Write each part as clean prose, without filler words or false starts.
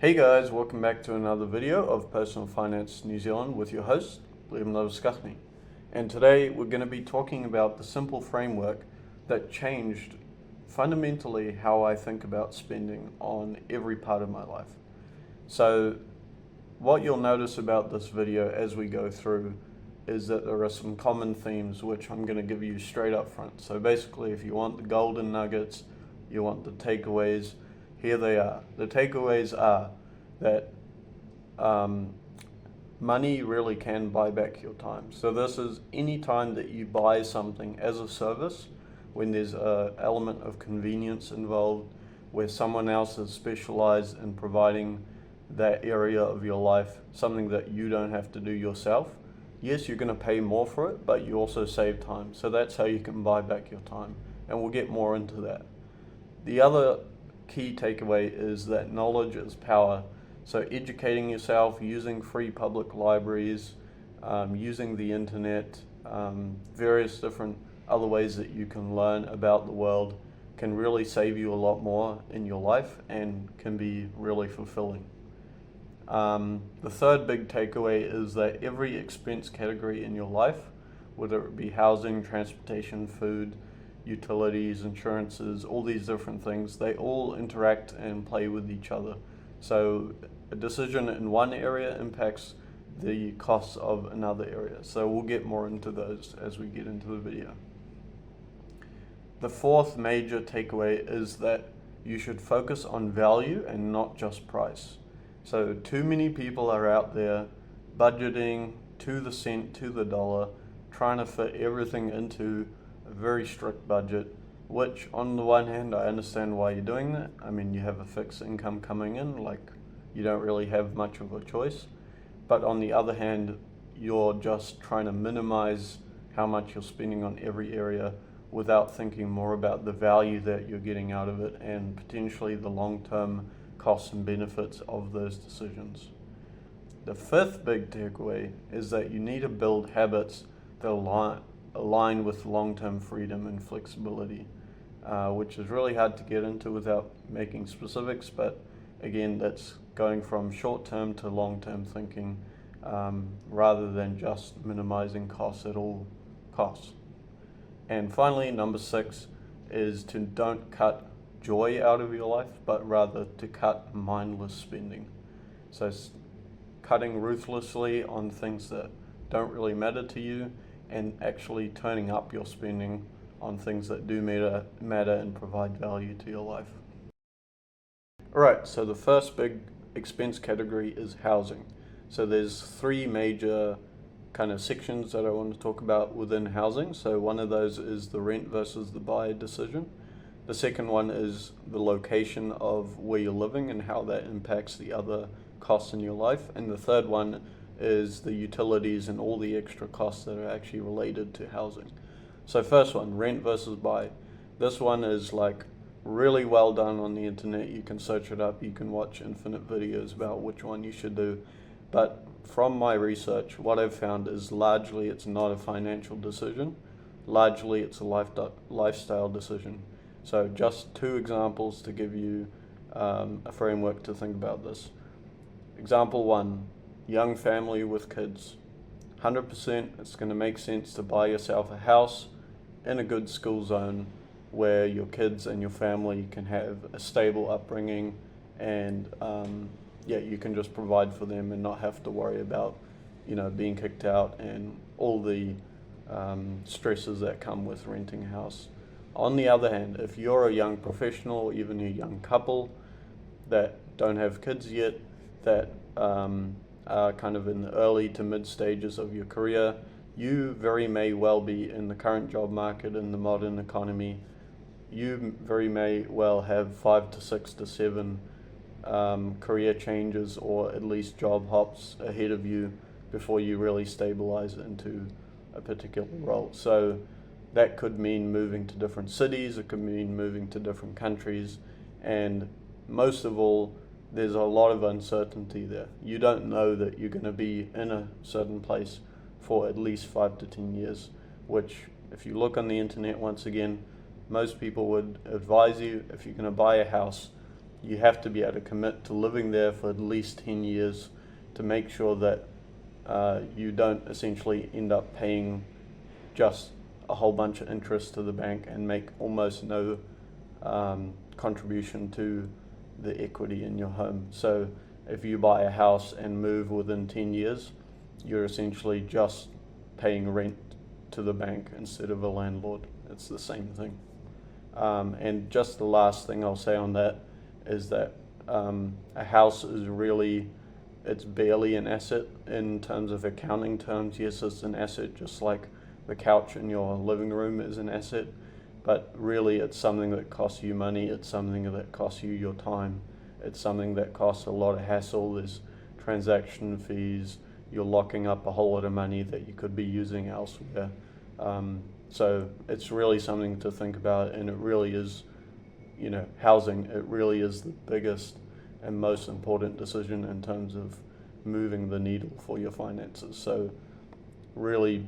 Hey guys, welcome back to another video of Personal Finance New Zealand with your host, Labuschagne. And today we're going to be talking about the simple framework that changed fundamentally how I think about spending on every part of my life. So what you'll notice about this video as we go through is that there are some common themes which I'm going to give you straight up front. So basically, if you want the golden nuggets, you want the takeaways, here they are. The takeaways are that money really can buy back your time. So this is any time that you buy something as a service, when there's an element of convenience involved, where someone else is specialized in providing that area of your life, something that you don't have to do yourself. Yes, you're going to pay more for it, but you also save time. So that's how you can buy back your time. And we'll get more into that. The other key takeaway is that knowledge is power. So educating yourself, using free public libraries, using the internet, various different other ways that you can learn about the world can really save you a lot more in your life and can be really fulfilling. The third big takeaway is that every expense category in your life, whether it be housing, transportation, food, utilities, insurances, all these different things, they all interact and play with each other. So a decision in one area impacts the costs of another area. So we'll get more into those as we get into the video. The fourth major takeaway is that you should focus on value and not just price. So too many people are out there budgeting to the cent, to the dollar, trying to fit everything into a very strict budget, which on the one hand, I understand why you're doing that. I mean, you have a fixed income coming in, like you don't really have much of a choice. But on the other hand, you're just trying to minimize how much you're spending on every area without thinking more about the value that you're getting out of it and potentially the long-term costs and benefits of those decisions. The fifth big takeaway is that you need to build habits that align with long-term freedom and flexibility, which is really hard to get into without making specifics, but again, that's going from short-term to long-term thinking rather than just minimizing costs at all costs. And finally, number 6 is to don't cut joy out of your life, but rather to cut mindless spending. So cutting ruthlessly on things that don't really matter to you and actually turning up your spending on things that do matter and provide value to your life. Alright, so the first big expense category is housing. So there's 3 major kind of sections that I want to talk about within housing. So one of those is the rent versus the buy decision. The second one is the location of where you're living and how that impacts the other costs in your life. And the third one is the utilities and all the extra costs that are actually related to housing. So first one, rent versus buy. This one is like really well done on the internet. You can search it up, you can watch infinite videos about which one you should do. But from my research, what I've found is largely it's not a financial decision. Largely it's a lifestyle decision. So just 2 examples to give you a framework to think about this. Example 1, young family with kids. 100% it's going to make sense to buy yourself a house in a good school zone where your kids and your family can have a stable upbringing and you can just provide for them and not have to worry about being kicked out and all the stresses that come with renting a house. On the other hand, if you're a young professional or even a young couple that don't have kids yet, that are kind of in the early to mid stages of your career, you very may well be in the current job market in the modern economy. You very may well have 5 to 6 to 7 career changes or at least job hops ahead of you before you really stabilize into a particular role. So that could mean moving to different cities, it could mean moving to different countries, and most of all, there's a lot of uncertainty there. You don't know that you're going to be in a certain place for at least 5 to 10 years, which if you look on the internet once again, most people would advise you if you're going to buy a house, you have to be able to commit to living there for at least 10 years to make sure that you don't essentially end up paying just a whole bunch of interest to the bank and make almost no contribution to the equity in your home. So if you buy a house and move within 10 years, you're essentially just paying rent to the bank instead of a landlord. It's the same thing. And just the last thing I'll say on that is that a house is really, it's barely an asset in terms of accounting terms. Yes, it's an asset, just like the couch in your living room is an asset, but really it's something that costs you money. It's something that costs you your time. It's something that costs a lot of hassle. There's transaction fees. You're locking up a whole lot of money that you could be using elsewhere. So it's really something to think about, and it really is, housing, it really is the biggest and most important decision in terms of moving the needle for your finances. So really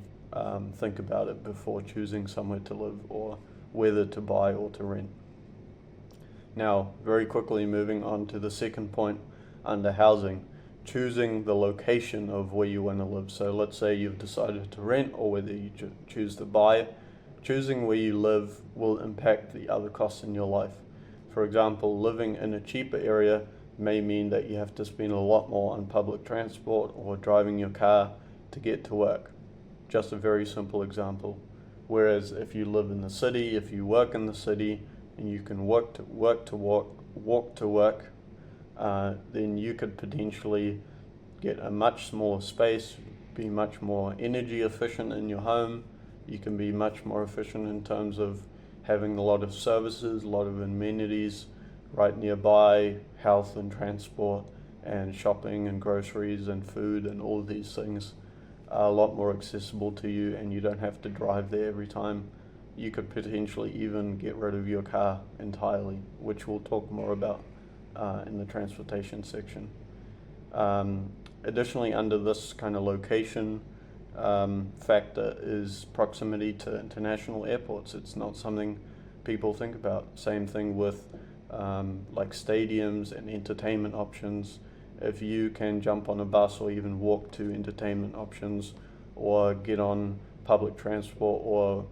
think about it before choosing somewhere to live or whether to buy or to rent. Now, very quickly moving on to the second point under housing, choosing the location of where you want to live. So let's say you've decided to rent or whether you choose to buy. Choosing where you live will impact the other costs in your life. For example, living in a cheaper area may mean that you have to spend a lot more on public transport or driving your car to get to work. Just a very simple example. Whereas if you live in the city, if you work in the city, and you can walk to work, then you could potentially get a much smaller space, be much more energy efficient in your home. You can be much more efficient in terms of having a lot of services, a lot of amenities right nearby, health and transport and shopping and groceries and food and all of these things are a lot more accessible to you, and you don't have to drive there every time. You could potentially even get rid of your car entirely, which we'll talk more about in the transportation section. Additionally, under this kind of location factor is proximity to international airports. It's not something people think about. Same thing with like stadiums and entertainment options. If you can jump on a bus or even walk to entertainment options or get on public transport or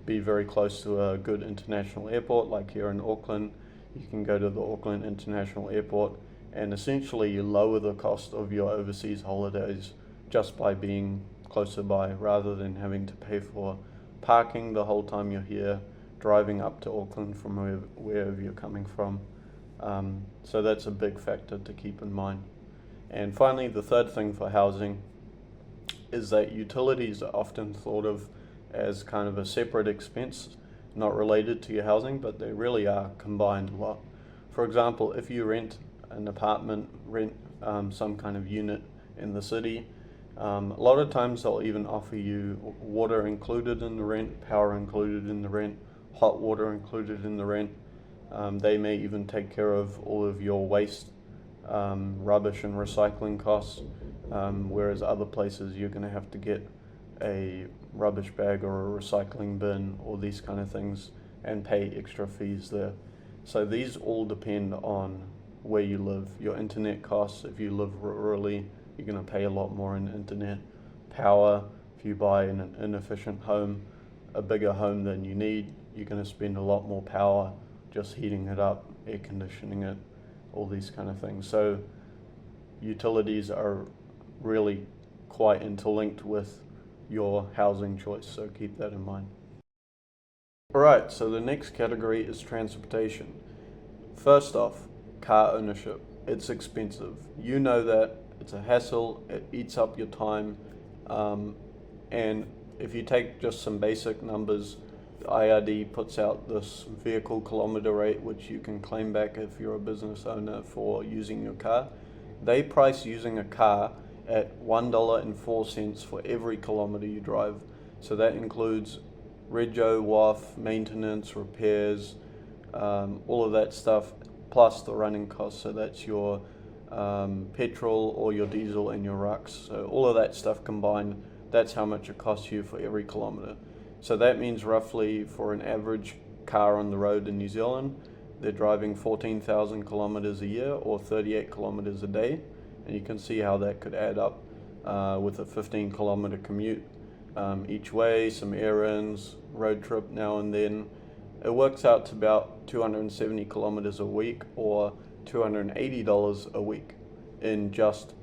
be very close to a good international airport, like here in Auckland, you can go to the Auckland International Airport and essentially you lower the cost of your overseas holidays just by being closer by, rather than having to pay for parking the whole time you're here, driving up to Auckland from wherever you're coming from. So that's a big factor to keep in mind. And finally, the third thing for housing is that utilities are often thought of as kind of a separate expense, not related to your housing, but they really are combined a lot. For example, if you rent an apartment, some kind of unit in the city, a lot of times they'll even offer you water included in the rent, power included in the rent, hot water included in the rent. They may even take care of all of your waste, rubbish and recycling costs, whereas other places you're going to have to get a rubbish bag or a recycling bin or these kind of things and pay extra fees there. So these all depend on where you live. Your internet costs, if you live rurally, you're going to pay a lot more in internet. Power, if you buy in an inefficient home, a bigger home than you need, you're going to spend a lot more power just heating it up, air conditioning it, all these kind of things. So utilities are really quite interlinked with your housing choice, so keep that in mind. Alright, so the next category is transportation. First off, car ownership. It's expensive. You know that. It's a hassle, it eats up your time, and if you take just some basic numbers, the IRD puts out this vehicle kilometer rate, which you can claim back if you're a business owner for using your car. They price using a car at $1.04 for every kilometer you drive. So that includes rego, WAF, maintenance, repairs, all of that stuff, plus the running costs. So that's your petrol or your diesel and your rucks. So all of that stuff combined, that's how much it costs you for every kilometer. So that means roughly for an average car on the road in New Zealand, they're driving 14,000 kilometers a year or 38 kilometers a day, and you can see how that could add up with a 15-kilometer commute each way, some errands, road trip now and then. It works out to about 270 kilometers a week or $280 a week in just,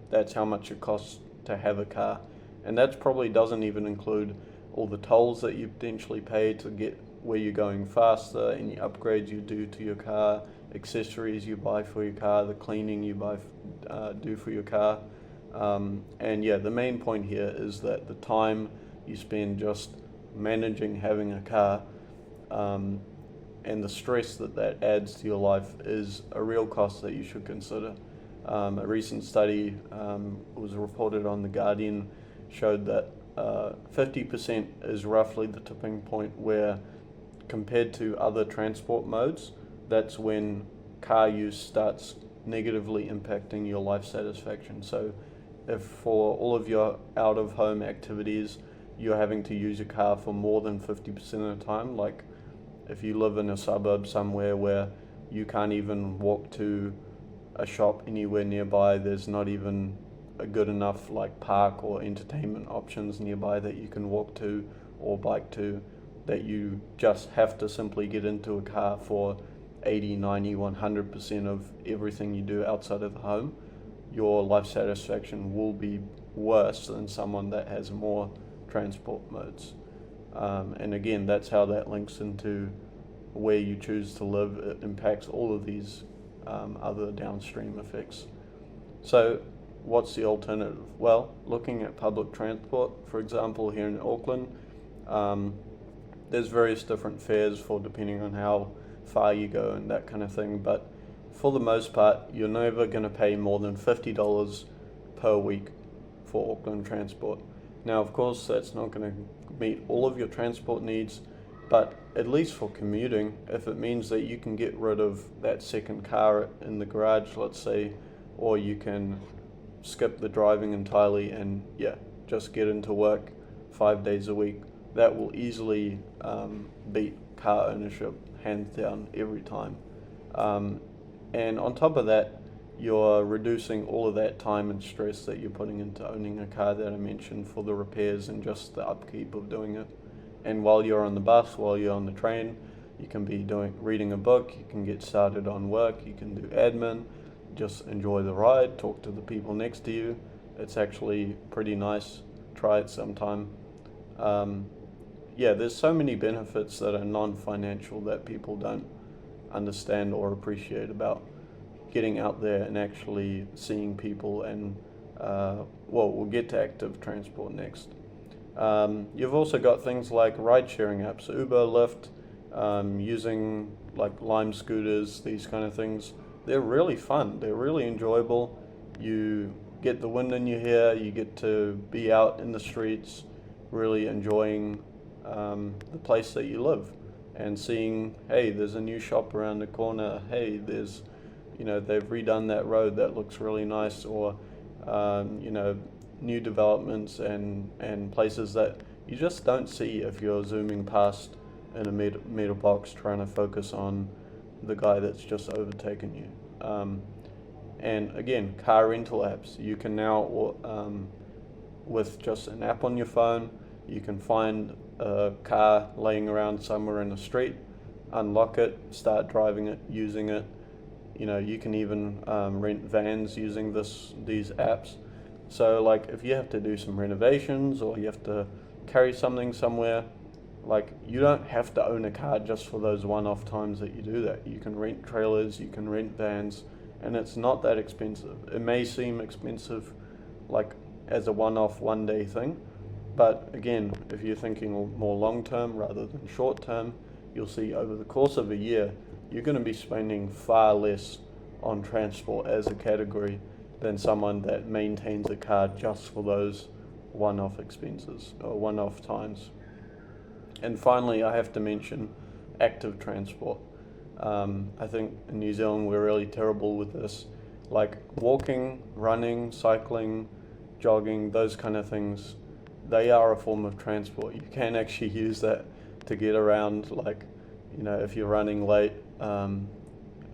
that's how much it costs to have a car. And that probably doesn't even include all the tolls that you potentially pay to get where you're going faster, any upgrades you do to your car, accessories you buy for your car, the cleaning you do for your car. And yeah, the main point here is that the time you spend just managing having a car and the stress that adds to your life is a real cost that you should consider. A recent study was reported on The Guardian showed that 50% is roughly the tipping point where, compared to other transport modes, that's when car use starts negatively impacting your life satisfaction. So if for all of your out-of-home activities you're having to use your car for more than 50% of the time, like if you live in a suburb somewhere where you can't even walk to a shop anywhere nearby, there's not even a good enough like park or entertainment options nearby that you can walk to or bike to, that you just have to simply get into a car for 80, 90, 100% of everything you do outside of the home, your life satisfaction will be worse than someone that has more transport modes. And again, that's how that links into where you choose to live. It impacts all of these other downstream effects. So what's the alternative? Well, looking at public transport, for example, here in Auckland, there's various different fares for depending on how far you go and that kind of thing, but for the most part, you're never going to pay more than $50 per week for Auckland transport. Now, of course, that's not going to meet all of your transport needs, but at least for commuting, if it means that you can get rid of that second car in the garage, let's say, or you can skip the driving entirely and just get into work 5 days a week, that will easily beat car ownership hands down every time. And on top of that, you're reducing all of that time and stress that you're putting into owning a car that I mentioned for the repairs and just the upkeep of doing it. And while you're on the bus, while you're on the train, you can be reading a book, you can get started on work, you can do admin, just enjoy the ride, talk to the people next to you. It's actually pretty nice. Try it sometime. There's so many benefits that are non-financial that people don't understand or appreciate about getting out there and actually seeing people. And we'll get to active transport next. You've also got things like ride-sharing apps, Uber, Lyft, using like Lime scooters, these kind of things. They're really fun. They're really enjoyable. You get the wind in your hair. You get to be out in the streets, really enjoying the place that you live and seeing, hey, there's a new shop around the corner. Hey, there's, they've redone that road that looks really nice, or, new developments and places that you just don't see if you're zooming past in a meter box trying to focus on the guy that's just overtaken you. And again, car rental apps. You can now, with just an app on your phone, you can find a car laying around somewhere in the street, unlock it, start driving it, using it. You can even rent vans using these apps. So like if you have to do some renovations or you have to carry something somewhere, like you don't have to own a car just for those one-off times that you do that. You can rent trailers, you can rent vans, and it's not that expensive. It may seem expensive like as a one-off, one-day thing, but again, if you're thinking more long-term rather than short-term, you'll see over the course of a year, you're going to be spending far less on transport as a category than someone that maintains a car just for those one-off expenses or one-off times. And finally, I have to mention active transport. I think in New Zealand we're really terrible with this. Like walking, running, cycling, jogging, those kind of things, they are a form of transport. You can actually use that to get around, like, if you're running late, um,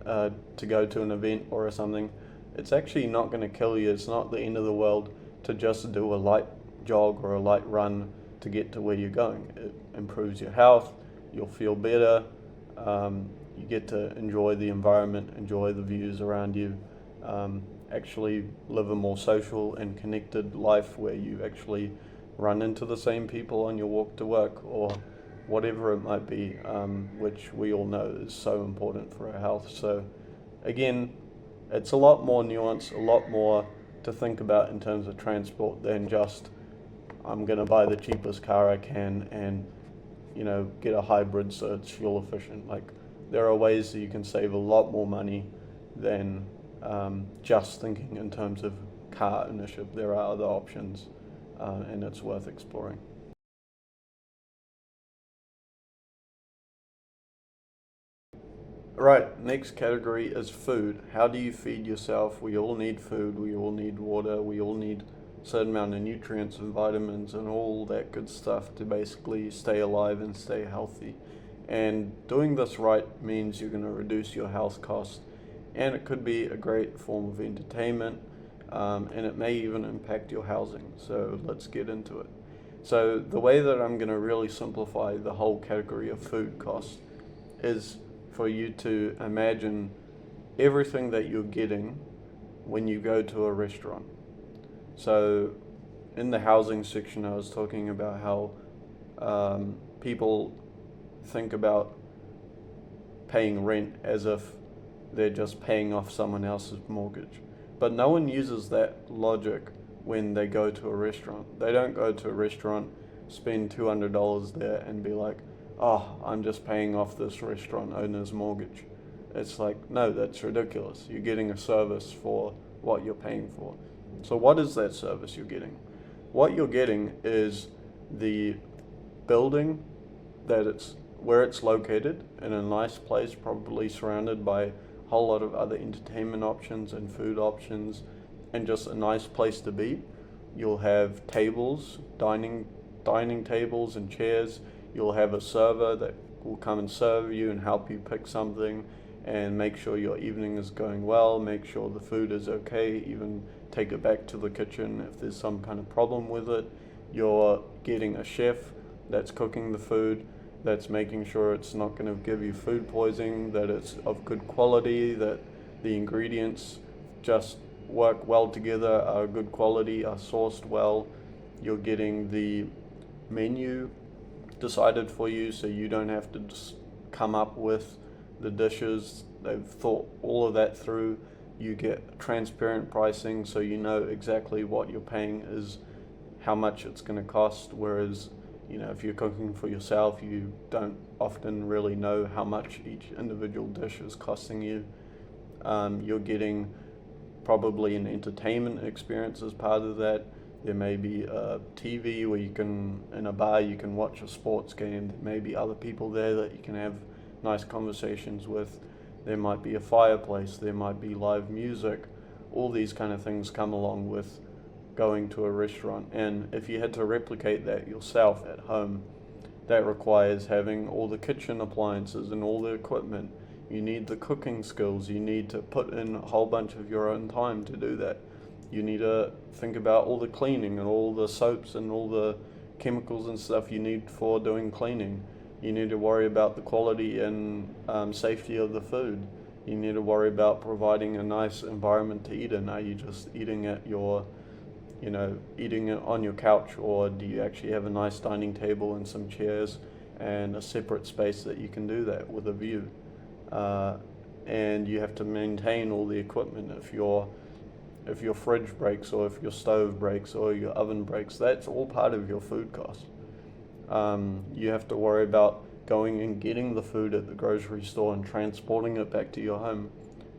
to go to an event or something, it's actually not going to kill you. It's not the end of the world to just do a light jog or a light run to get to where you're going. It improves your health, you'll feel better, you get to enjoy the environment, enjoy the views around you, actually live a more social and connected life where you actually run into the same people on your walk to work or whatever it might be, which we all know is so important for our health. So again, it's a lot more nuanced, a lot more to think about in terms of transport than just I'm going to buy the cheapest car I can and get a hybrid so it's fuel efficient. Like, there are ways that you can save a lot more money than just thinking in terms of car ownership. There are other options, and it's worth exploring. Right, next category is food. How do you feed yourself? We all need food, we all need water, we all need a certain amount of nutrients and vitamins and all that good stuff to basically stay alive and stay healthy. And doing this right means you're going to reduce your health costs, and it could be a great form of entertainment, and it may even impact your housing. So let's get into it. So the way that I'm going to really simplify the whole category of food costs is for you to imagine everything that you're getting when you go to a restaurant. So in the housing section, I was talking about how people think about paying rent as if they're just paying off someone else's mortgage. But no one uses that logic when they go to a restaurant. They don't go to a restaurant, spend $200 there and be like, oh, I'm just paying off this restaurant owner's mortgage. It's like, no, that's ridiculous. You're getting a service for what you're paying for. So what is that service you're getting? What you're getting is the building where it's located in a nice place, probably surrounded by a whole lot of other entertainment options and food options, and just a nice place to be. You'll have tables, dining tables and chairs. You'll have a server that will come and serve you and help you pick something and make sure your evening is going well, make sure the food is okay, even take it back to the kitchen if there's some kind of problem with it. You're getting a chef that's cooking the food, that's making sure it's not going to give you food poisoning, that it's of good quality, that the ingredients just work well together, are good quality, are sourced well. You're getting the menu decided for you, so you don't have to just come up with the dishes. They've thought all of that through. You get transparent pricing, so you know exactly what you're paying is how much it's going to cost, whereas if you're cooking for yourself, you don't often really know how much each individual dish is costing you. You're getting probably an entertainment experience as part of that. There may be a TV where in a bar you can watch a sports game. There may be other people there that you can have nice conversations with. There might be a fireplace, there might be live music. All these kind of things come along with going to a restaurant. And if you had to replicate that yourself at home, that requires having all the kitchen appliances and all the equipment. You need the cooking skills. You need to put in a whole bunch of your own time to do that. You need to think about all the cleaning and all the soaps and all the chemicals and stuff you need for doing cleaning. You need to worry about the quality and safety of the food. You need to worry about providing a nice environment to eat in. Are you just eating at eating it on your couch, or do you actually have a nice dining table and some chairs and a separate space that you can do that with a view? And you have to maintain all the equipment. If your fridge breaks, or if your stove breaks, or your oven breaks, that's all part of your food cost. You have to worry about going and getting the food at the grocery store and transporting it back to your home.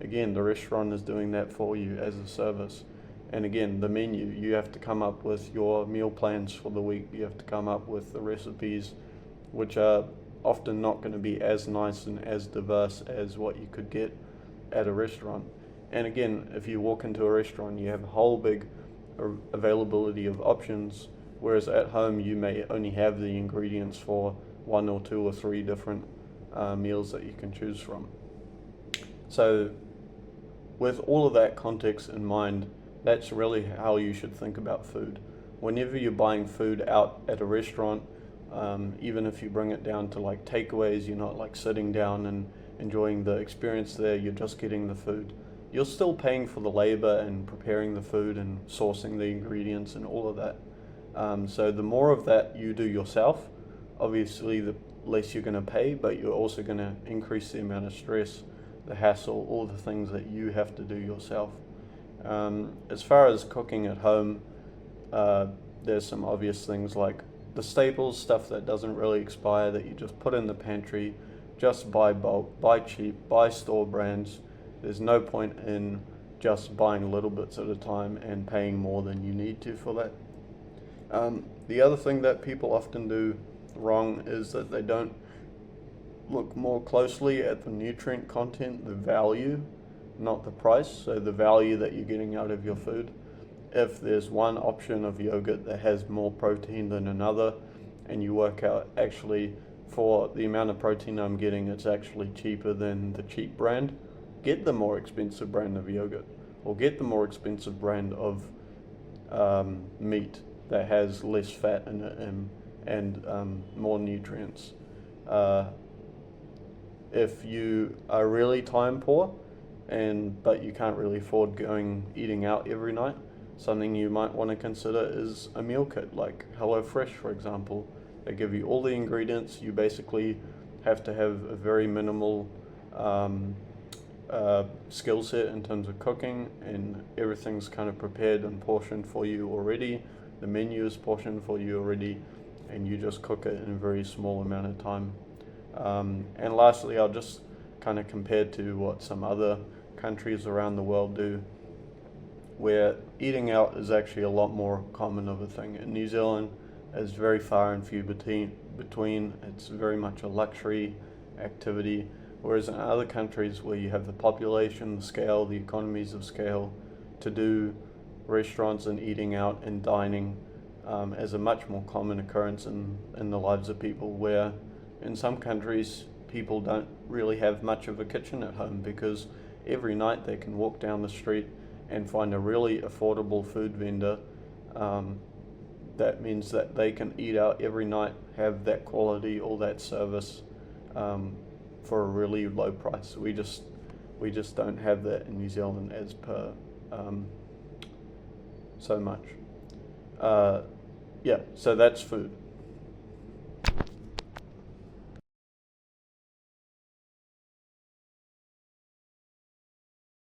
Again, the restaurant is doing that for you as a service. And again, the menu, you have to come up with your meal plans for the week. You have to come up with the recipes, which are often not going to be as nice and as diverse as what you could get at a restaurant. And again, if you walk into a restaurant, you have a whole big availability of options, whereas at home you may only have the ingredients for 1 or 2 or 3 different meals that you can choose from. So with all of that context in mind, that's really how you should think about food. Whenever you're buying food out at a restaurant, even if you bring it down to like takeaways, you're not like sitting down and enjoying the experience there, you're just getting the food. You're still paying for the labor and preparing the food and sourcing the ingredients and all of that. So the more of that you do yourself, obviously the less you're going to pay, but you're also going to increase the amount of stress, the hassle, all the things that you have to do yourself. As far as cooking at home, there's some obvious things like the staples, stuff that doesn't really expire, that you just put in the pantry. Just buy bulk, buy cheap, buy store brands. There's no point in just buying little bits at a time and paying more than you need to for that. The other thing that people often do wrong is that they don't look more closely at the nutrient content, the value, not the price. So the value that you're getting out of your food. If there's one option of yogurt that has more protein than another, and you work out actually for the amount of protein I'm getting, it's actually cheaper than the cheap brand, get the more expensive brand of yogurt, or get the more expensive brand of meat that has less fat in it and more nutrients. If you are really time poor but you can't really afford eating out every night, something you might want to consider is a meal kit like HelloFresh, for example. They give you all the ingredients. You basically have to have a very minimal skill set in terms of cooking, and everything's kind of prepared and portioned for you already. The menu is portioned for you already, and you just cook it in a very small amount of time. And lastly, I'll just kind of compare to what some other countries around the world do, where eating out is actually a lot more common of a thing. In New Zealand, it's very far and few between. It's very much a luxury activity, whereas in other countries where you have the population, the scale, the economies of scale, to do restaurants and eating out and dining as a much more common occurrence in the lives of people, where in some countries people don't really have much of a kitchen at home, because every night they can walk down the street and find a really affordable food vendor. That means that they can eat out every night, have that quality or that service for a really low price. We just don't have that in New Zealand as per so much. So that's food.